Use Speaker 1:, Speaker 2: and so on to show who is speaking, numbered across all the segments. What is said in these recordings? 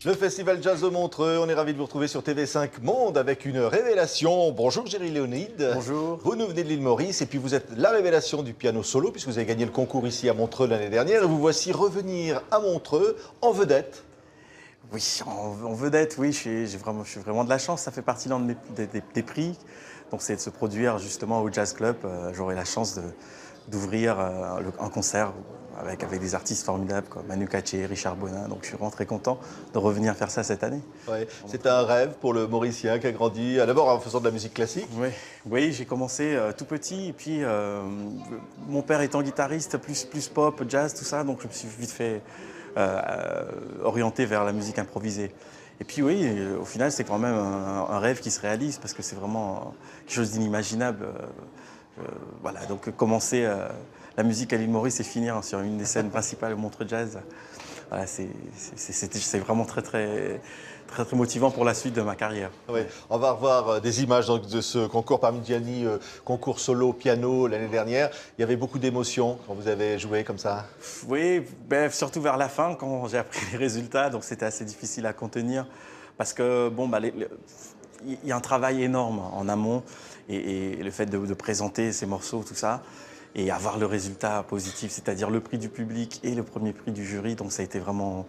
Speaker 1: Le Festival Jazz de Montreux, on est ravis de vous retrouver sur TV5 Monde avec une révélation. Bonjour Géry Léonide.
Speaker 2: Bonjour.
Speaker 1: Vous nous venez de l'île Maurice et puis vous êtes la révélation du piano solo puisque vous avez gagné le concours ici à Montreux l'année dernière et vous voici revenir à Montreux en vedette.
Speaker 2: Oui, en vedette, oui, je suis vraiment de la chance. Ça fait partie d'un des prix. Donc c'est de se produire justement au Jazz Club. J'aurai la chance d'ouvrir un concert avec des artistes formidables comme Manu Katché, Richard Bonin. Donc je suis vraiment très content de revenir faire ça cette année.
Speaker 1: Ouais, c'est un rêve pour le Mauricien qui a grandi d'abord en faisant de la musique classique.
Speaker 2: Oui, j'ai commencé tout petit et puis mon père étant guitariste, plus pop, jazz, tout ça, donc je me suis vite fait orienter vers la musique improvisée. Et puis oui, au final, c'est quand même un rêve qui se réalise parce que c'est vraiment quelque chose d'inimaginable. Voilà, donc commencer la musique à l'île Maurice et finir sur une des scènes principales au Montreux Jazz, voilà, c'est vraiment très motivant pour la suite de ma carrière.
Speaker 1: Oui, on va revoir des images donc, de ce concours parmi Gianni, concours solo piano l'année dernière. Il y avait beaucoup d'émotions quand vous avez joué comme ça.
Speaker 2: Oui, surtout vers la fin quand j'ai appris les résultats, donc c'était assez difficile à contenir parce que bon, il y a un travail énorme en amont et le fait de présenter ces morceaux, tout ça, et avoir le résultat positif, c'est-à-dire le prix du public et le premier prix du jury, donc ça a été vraiment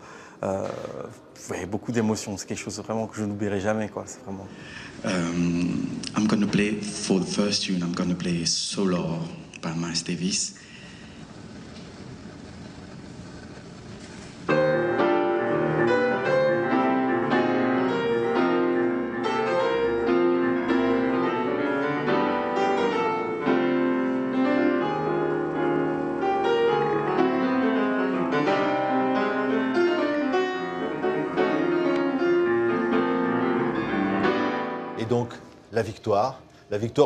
Speaker 2: beaucoup d'émotions. C'est quelque chose vraiment que je n'oublierai jamais, quoi. C'est vraiment.
Speaker 3: I'm going to play for the first tune. I'm going to play Solo by Miles Davis.
Speaker 1: Et donc, la victoire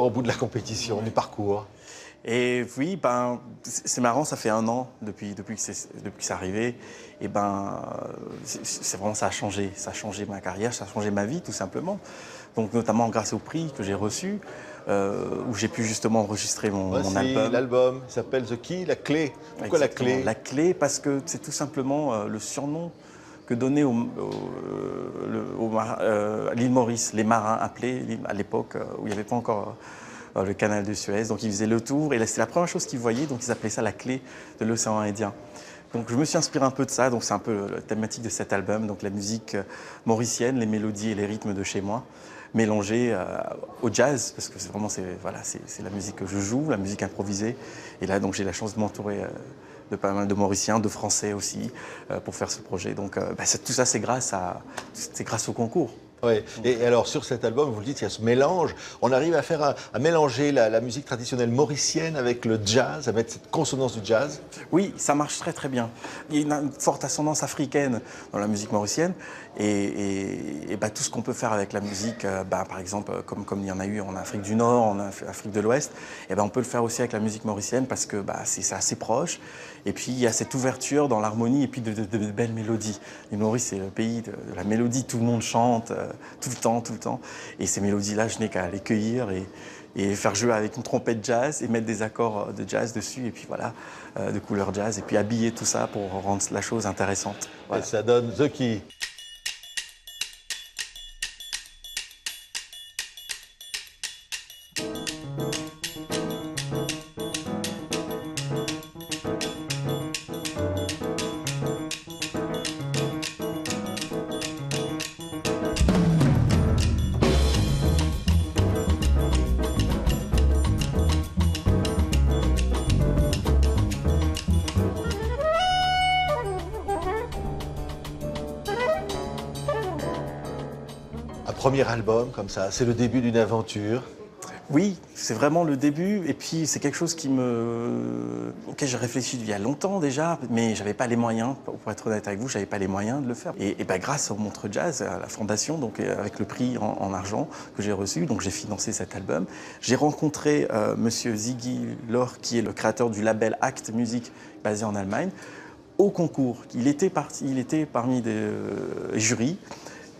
Speaker 1: au bout de la compétition, du parcours.
Speaker 2: Et oui, c'est marrant, ça fait 1 an depuis que c'est arrivé. Et c'est vraiment, ça a changé ma carrière, ça a changé ma vie tout simplement. Donc notamment grâce au prix que j'ai reçu, où j'ai pu justement enregistrer mon album.
Speaker 1: L'album s'appelle The Key, la clé. Pourquoi
Speaker 2: Exactement.
Speaker 1: la clé?
Speaker 2: La clé parce que c'est tout simplement le surnom que donnaient à l'île Maurice les marins appelés à l'époque où il n'y avait pas encore le canal de Suez. Donc ils faisaient le tour et c'est la première chose qu'ils voyaient, donc ils appelaient ça la clé de l'océan Indien. Donc je me suis inspiré un peu de ça, donc c'est un peu la thématique de cet album, donc la musique mauricienne, les mélodies et les rythmes de chez moi, mélangés au jazz, parce que c'est vraiment c'est la musique que je joue, la musique improvisée. Et là donc j'ai la chance de m'entourer de pas mal de Mauriciens, de Français aussi, pour faire ce projet. Donc tout ça c'est grâce au concours.
Speaker 1: Oui. Et alors sur cet album, vous le dites, il y a ce mélange. On arrive à mélanger la musique traditionnelle mauricienne avec le jazz, à mettre cette consonance du jazz.
Speaker 2: Oui, ça marche très bien. Il y a une forte ascendance africaine dans la musique mauricienne et tout ce qu'on peut faire avec la musique, par exemple, comme il y en a eu en Afrique du Nord, en Afrique de l'Ouest, on peut le faire aussi avec la musique mauricienne parce que c'est assez proche. Et puis il y a cette ouverture dans l'harmonie et puis de belles mélodies. L'île Maurice, c'est le pays de la mélodie, tout le monde chante tout le temps. Et ces mélodies-là, je n'ai qu'à les cueillir et faire jouer avec une trompette jazz et mettre des accords de jazz dessus et puis voilà, de couleur jazz et puis habiller tout ça pour rendre la chose intéressante. Voilà.
Speaker 1: Et ça donne The Key. Un premier album comme ça, c'est le début d'une aventure.
Speaker 2: Oui, c'est vraiment le début et puis c'est quelque chose auquel j'ai réfléchi il y a longtemps déjà, mais j'avais pas les moyens, pour être honnête avec vous, j'avais pas les moyens de le faire. Et grâce au Montreux Jazz, à la fondation, donc avec le prix en argent que j'ai reçu, donc j'ai financé cet album. J'ai rencontré Monsieur Ziggy Lor, qui est le créateur du label Act Music basé en Allemagne, au concours. Il était parmi des jurys.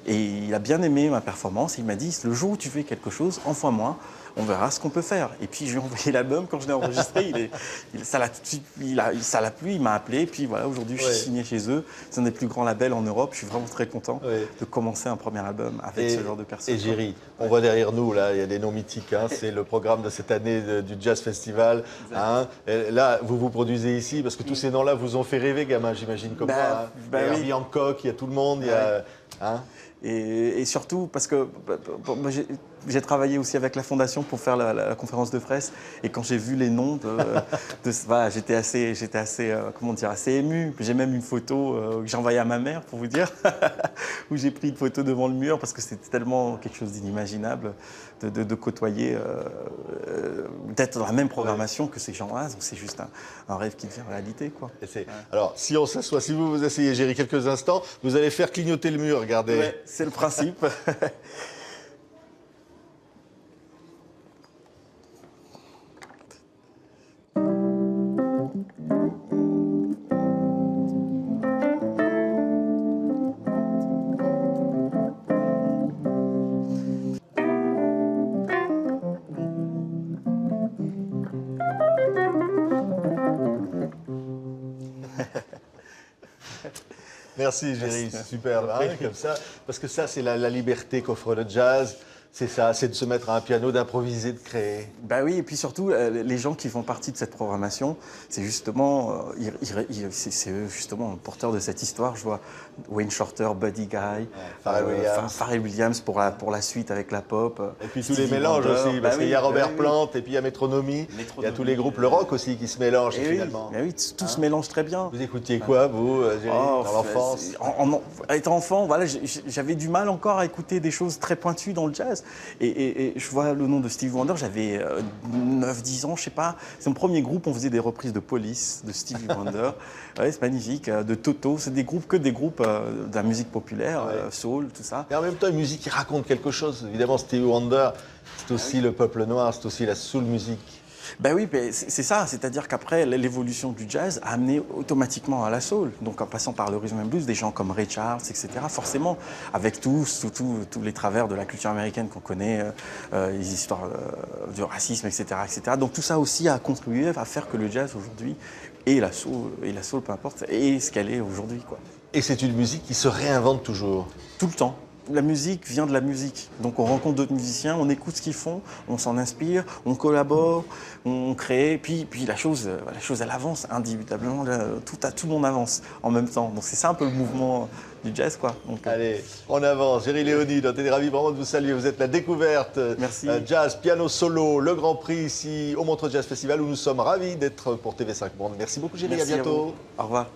Speaker 2: Et il a bien aimé ma performance. Il m'a dit, le jour où tu fais quelque chose, envoie-moi on verra ce qu'on peut faire. Et puis je lui ai envoyé l'album, quand je l'ai enregistré, ça l'a tout de suite, ça l'a plu, il m'a appelé, et puis voilà, aujourd'hui je suis signé chez eux. C'est un des plus grands labels en Europe, je suis vraiment très content de commencer un premier album avec ce genre de personnes.
Speaker 1: Et Géry, on voit derrière nous, là, il y a des noms mythiques, hein, c'est le programme de cette année du Jazz Festival. Hein. Là, vous vous produisez ici, parce que tous ces noms-là vous ont fait rêver, gamin, j'imagine, comme moi. Hein. Il y a Herbie Hancock, il y a tout le monde, il y a... Hein.
Speaker 2: Et surtout parce que moi, j'ai travaillé aussi avec la Fondation pour faire la conférence de presse. Et quand j'ai vu les noms, voilà, j'étais assez comment dire, assez ému. J'ai même une photo que j'ai envoyée à ma mère, pour vous dire, où j'ai pris une photo devant le mur parce que c'était tellement quelque chose d'inimaginable de côtoyer, d'être dans la même programmation que ces gens-là. Donc c'est juste un rêve qui devient réalité, quoi.
Speaker 1: Alors, si on s'assoit, si vous vous asseyez, Géry, quelques instants, vous allez faire clignoter le mur, regardez.
Speaker 2: Ouais, c'est le principe.
Speaker 1: Merci Géry, c'est super, hein, comme ça. Parce que ça, c'est la liberté qu'offre le jazz. C'est ça, c'est de se mettre à un piano, d'improviser, de créer.
Speaker 2: Ben oui, et puis surtout, les gens qui font partie de cette programmation, c'est justement, c'est eux justement porteurs de cette histoire. Je vois Wayne Shorter, Buddy Guy, Pharrell Williams pour la suite avec la pop.
Speaker 1: Et puis tous les mélanges aussi, parce qu'il y a Robert Plant et puis il y a Métronomie. Il y a tous les groupes, le rock aussi qui se mélangent finalement.
Speaker 2: Oui, tout se mélange très bien.
Speaker 1: Vous écoutiez quoi, vous, Géry, dans l'enfance?
Speaker 2: Étant enfant, voilà, j'avais du mal encore à écouter des choses très pointues dans le jazz. Et je vois le nom de Stevie Wonder, j'avais 9-10 ans, je sais pas. C'est mon premier groupe, on faisait des reprises de Police, de Stevie Wonder. Ouais, c'est magnifique, de Toto. C'est des groupes de la musique populaire, soul, tout ça.
Speaker 1: Et en même temps, une musique qui raconte quelque chose. Évidemment, Stevie Wonder, c'est aussi le peuple noir, c'est aussi la soul musique.
Speaker 2: Ben oui, c'est ça, c'est-à-dire qu'après, l'évolution du jazz a amené automatiquement à la soul. Donc en passant par le rhythm and blues, des gens comme Ray Charles, etc., forcément, avec tous les travers de la culture américaine qu'on connaît, les histoires du racisme, etc., etc. Donc tout ça aussi a contribué à faire que le jazz aujourd'hui, et la soul, peu importe, est ce qu'elle est aujourd'hui, quoi.
Speaker 1: Et c'est une musique qui se réinvente toujours.
Speaker 2: Tout le temps. La musique vient de la musique. Donc on rencontre d'autres musiciens, on écoute ce qu'ils font, on s'en inspire, on collabore, on crée, puis la chose elle avance indubitablement, tout le monde avance en même temps. Donc c'est ça un peu le mouvement du jazz, quoi. Donc,
Speaker 1: allez, on avance. Géry Léonide, on est ravis vraiment de vous saluer. Vous êtes la découverte jazz, piano solo, le Grand Prix ici au Montreux Jazz Festival où nous sommes ravis d'être pour TV5 Monde. Merci beaucoup Géry, à bientôt.
Speaker 2: Au revoir.